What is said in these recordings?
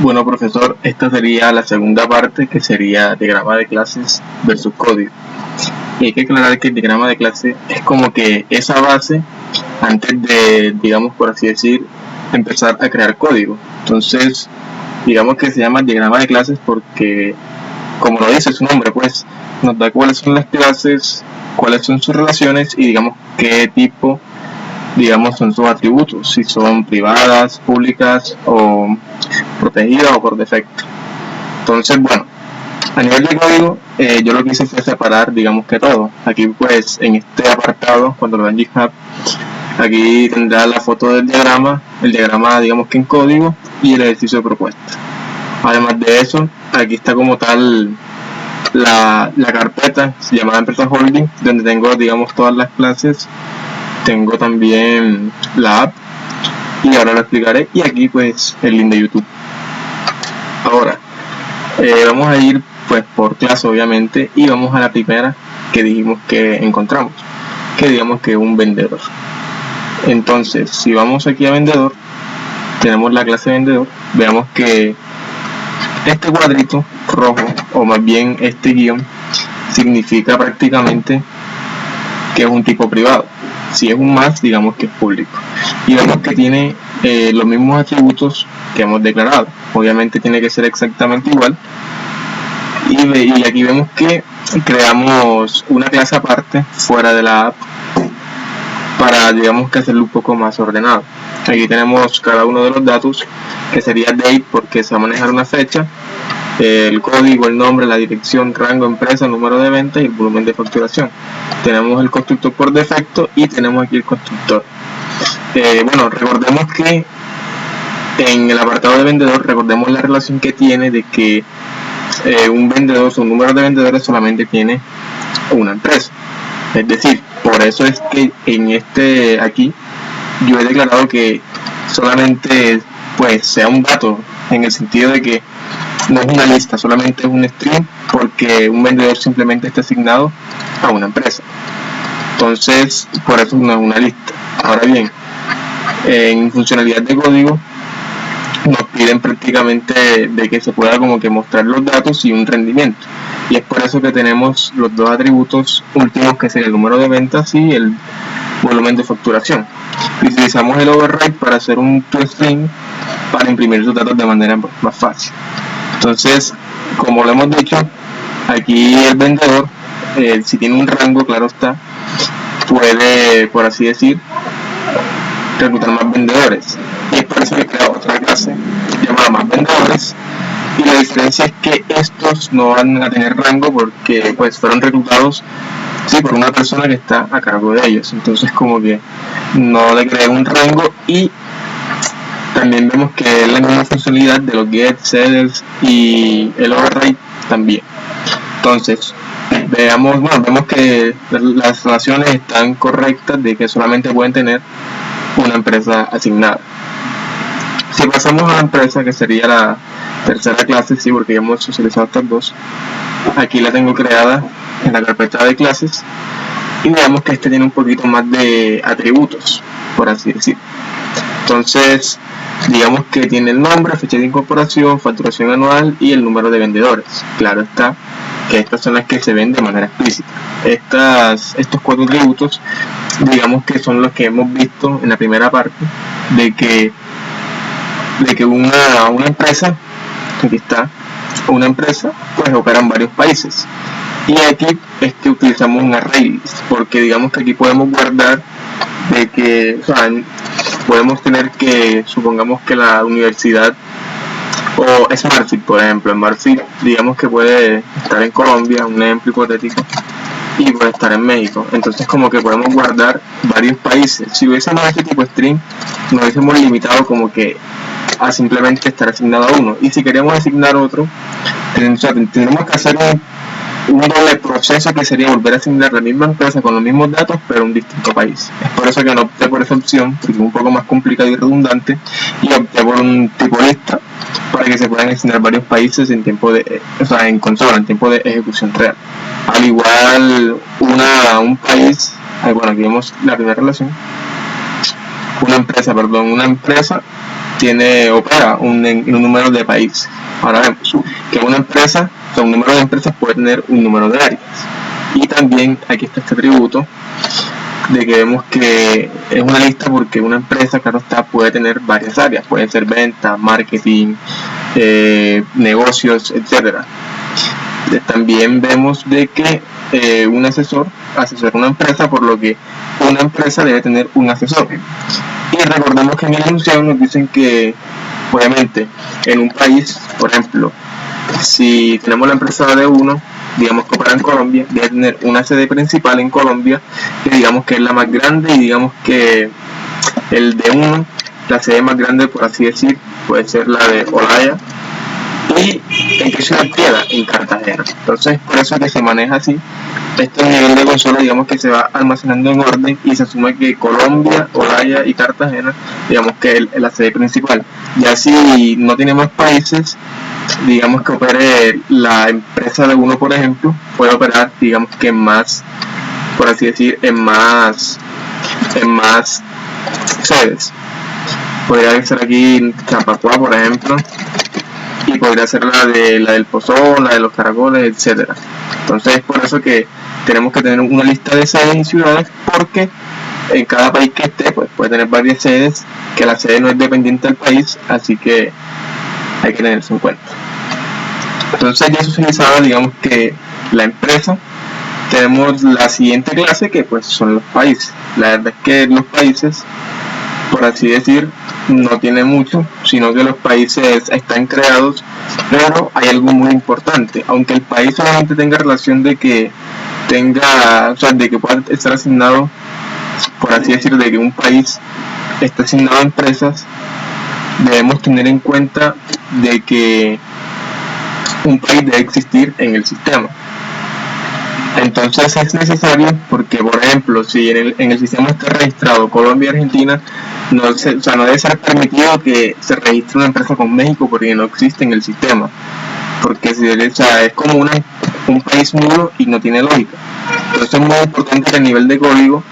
Bueno, profesor, esta sería la segunda parte, que sería diagrama de clases versus código. Y hay que aclarar que el diagrama de clase es como que esa base antes de, digamos por así decir, empezar a crear código. Entonces, digamos que se llama diagrama de clases porque, como lo dice su nombre, pues nos da cuáles son las clases, cuáles son sus relaciones y digamos qué tipo, digamos, son sus atributos, si son privadas, públicas o protegidas o por defecto. Entonces, bueno, a nivel de código, yo lo que hice fue separar, digamos que todo. Aquí, pues, en este apartado, cuando lo ven en GitHub, aquí tendrá la foto del diagrama, el diagrama, digamos que en código, y el ejercicio de propuesta. Además de eso, aquí está como tal la carpeta llamada empresa holding, donde tengo, digamos, todas las clases. Tengo también la app, y ahora lo explicaré. Y aquí, pues, el link de YouTube. Ahora, vamos a ir pues por clase obviamente y vamos a la primera que dijimos que encontramos, que digamos que es un vendedor. Entonces, si vamos aquí a vendedor, tenemos la clase vendedor. Veamos que este cuadrito rojo, o más bien este guión, significa prácticamente que es un tipo privado. Si es un más, digamos que es público. Y vemos que tiene los mismos atributos que hemos declarado. Obviamente tiene que ser exactamente igual. Y aquí vemos que creamos una clase aparte fuera de la app para, digamos, que hacerlo un poco más ordenado. Aquí tenemos cada uno de los datos, que sería date porque se va a manejar una fecha, el código, el nombre, la dirección, rango, empresa, número de venta y el volumen de facturación. Tenemos el constructor por defecto y tenemos aquí el constructor. Bueno, recordemos que en el apartado de vendedor, recordemos la relación que tiene de que un vendedor, su número de vendedores solamente tiene una empresa. Es decir, por eso es que en este aquí yo he declarado que solamente pues sea un dato, en el sentido de que no es una lista, solamente es un string, porque un vendedor simplemente está asignado a una empresa. Entonces, por eso no es una lista. Ahora bien, en funcionalidad de código nos piden prácticamente de que se pueda como que mostrar los datos y un rendimiento, y es por eso que tenemos los dos atributos últimos, que sería el número de ventas y el volumen de facturación. Y utilizamos el override para hacer un toString para imprimir esos datos de manera más fácil. Entonces, como lo hemos dicho, aquí el vendedor, si tiene un rango, claro está, puede, por así decir, reclutar más vendedores, y es por eso que crea otra clase llamada más vendedores. Y la diferencia es que estos no van a tener rango porque pues fueron reclutados por una persona que está a cargo de ellos. Entonces, como que no le crea un rango. Y también vemos que es la misma funcionalidad de los get, setters y el override también. Entonces, vemos que las relaciones están correctas, de que solamente pueden tener una empresa asignada. Si pasamos a la empresa, que sería la tercera clase, sí, porque ya hemos socializado estas dos, aquí la tengo creada en la carpeta de clases, y veamos que este tiene un poquito más de atributos, por así decir. Entonces, digamos que tiene el nombre, fecha de incorporación, facturación anual y el número de vendedores. Claro está que estas son las que se ven de manera explícita. Estos cuatro atributos, digamos que son los que hemos visto en la primera parte, de que una empresa, aquí está, una empresa pues opera en varios países. Y aquí es que utilizamos un array list, porque digamos que aquí podemos guardar de que, o sea, podemos tener que, supongamos que la universidad o SmartFit, por ejemplo, SmartFit, digamos que puede estar en Colombia, un ejemplo hipotético, y puede estar en México. Entonces, como que podemos guardar varios países. Si hubiésemos este tipo de string, nos hubiésemos limitado como que a simplemente estar asignado a uno. Y si queremos asignar otro, tendremos que hacer un doble proceso, que sería volver a asignar la misma empresa con los mismos datos, pero en un distinto país. Es por eso que no opté por esa opción, porque es un poco más complicado y redundante, y opté por un tipo lista para que se puedan asignar varios países en tiempo de, o sea, en consola, en tiempo de ejecución real. Al igual, un país, bueno, aquí vemos la primera relación, una empresa opera en un número de países. Ahora vemos que una empresa, o sea, un número de empresas puede tener un número de áreas. Y también aquí está este atributo de que vemos que es una lista porque una empresa, claro está, puede tener varias áreas, pueden ser ventas, marketing, negocios, etcétera. También vemos de que un asesora una empresa, por lo que una empresa debe tener un asesor. Y recordemos que en el enunciado nos dicen que, obviamente, en un país, por ejemplo, si tenemos la empresa de uno, digamos que opera en Colombia, debe tener una sede principal en Colombia, que digamos que es la más grande, y digamos que el de uno, la sede más grande, por así decir, puede ser la de Olaya. ¿Y en qué ciudad queda? En Cartagena. Entonces, por eso es que se maneja así. Este nivel de consola, digamos que se va almacenando en orden y se asume que Colombia, Olaya y Cartagena, digamos que es la sede principal. Ya si no tiene más países, digamos que opere la empresa de uno, por ejemplo, puede operar, digamos que en más, por así decir, en más sedes. Podría ser aquí Chapacuá, por ejemplo, y podría ser la del Pozón, la de los Caracoles, etcétera. Entonces es por eso que tenemos que tener una lista de sedes y ciudades, porque en cada país que esté, pues puede tener varias sedes, que la sede no es dependiente del país, así que hay que tener eso en cuenta. Entonces ya socializada, digamos que la empresa, tenemos la siguiente clase, que pues son los países. La verdad es que los países, por así decir, no tiene mucho, sino que los países están creados, pero hay algo muy importante. Aunque el país solamente tenga relación de que de que pueda estar asignado, por así decir, de que un país está asignado a empresas, debemos tener en cuenta de que un país debe existir en el sistema. Entonces es necesario porque, por ejemplo, si en el sistema está registrado Colombia y Argentina, no debe ser permitido que se registre una empresa con México, porque no existe en el sistema. Porque es como un país nulo y no tiene lógica. Entonces es muy importante que a nivel de código,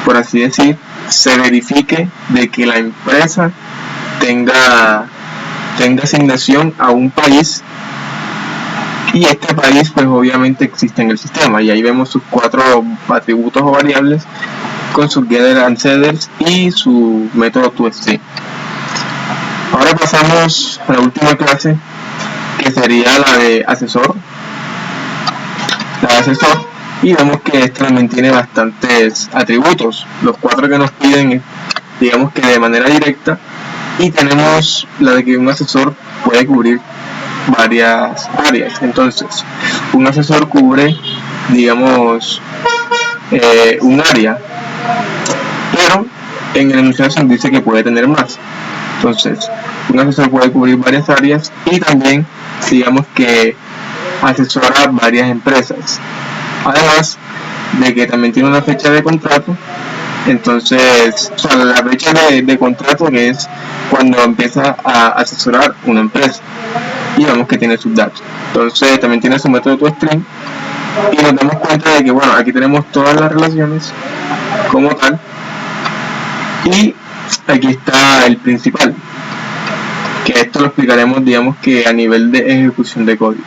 por así decir, se verifique de que la empresa tenga asignación a un país, y este país pues obviamente existe en el sistema, y ahí vemos sus 4 atributos o variables con sus getters and setters y su método toString. Ahora pasamos a la última clase, que sería la de asesor. Y vemos que esta también tiene bastantes atributos. Los 4 que nos piden, digamos que de manera directa, y tenemos la de que un asesor puede cubrir varias áreas. Entonces, un asesor cubre, digamos, un área, pero en el enunciado se nos dice que puede tener más. Entonces, un asesor puede cubrir varias áreas, y también, digamos que asesora varias empresas. Además de que también tiene una fecha de contrato. Entonces, la fecha de contrato, que es cuando empieza a asesorar una empresa, y vemos que tiene sus datos. Entonces también tiene su método toString, y nos damos cuenta de que, bueno, aquí tenemos todas las relaciones como tal, y aquí está el principal, que esto lo explicaremos, digamos que a nivel de ejecución de código.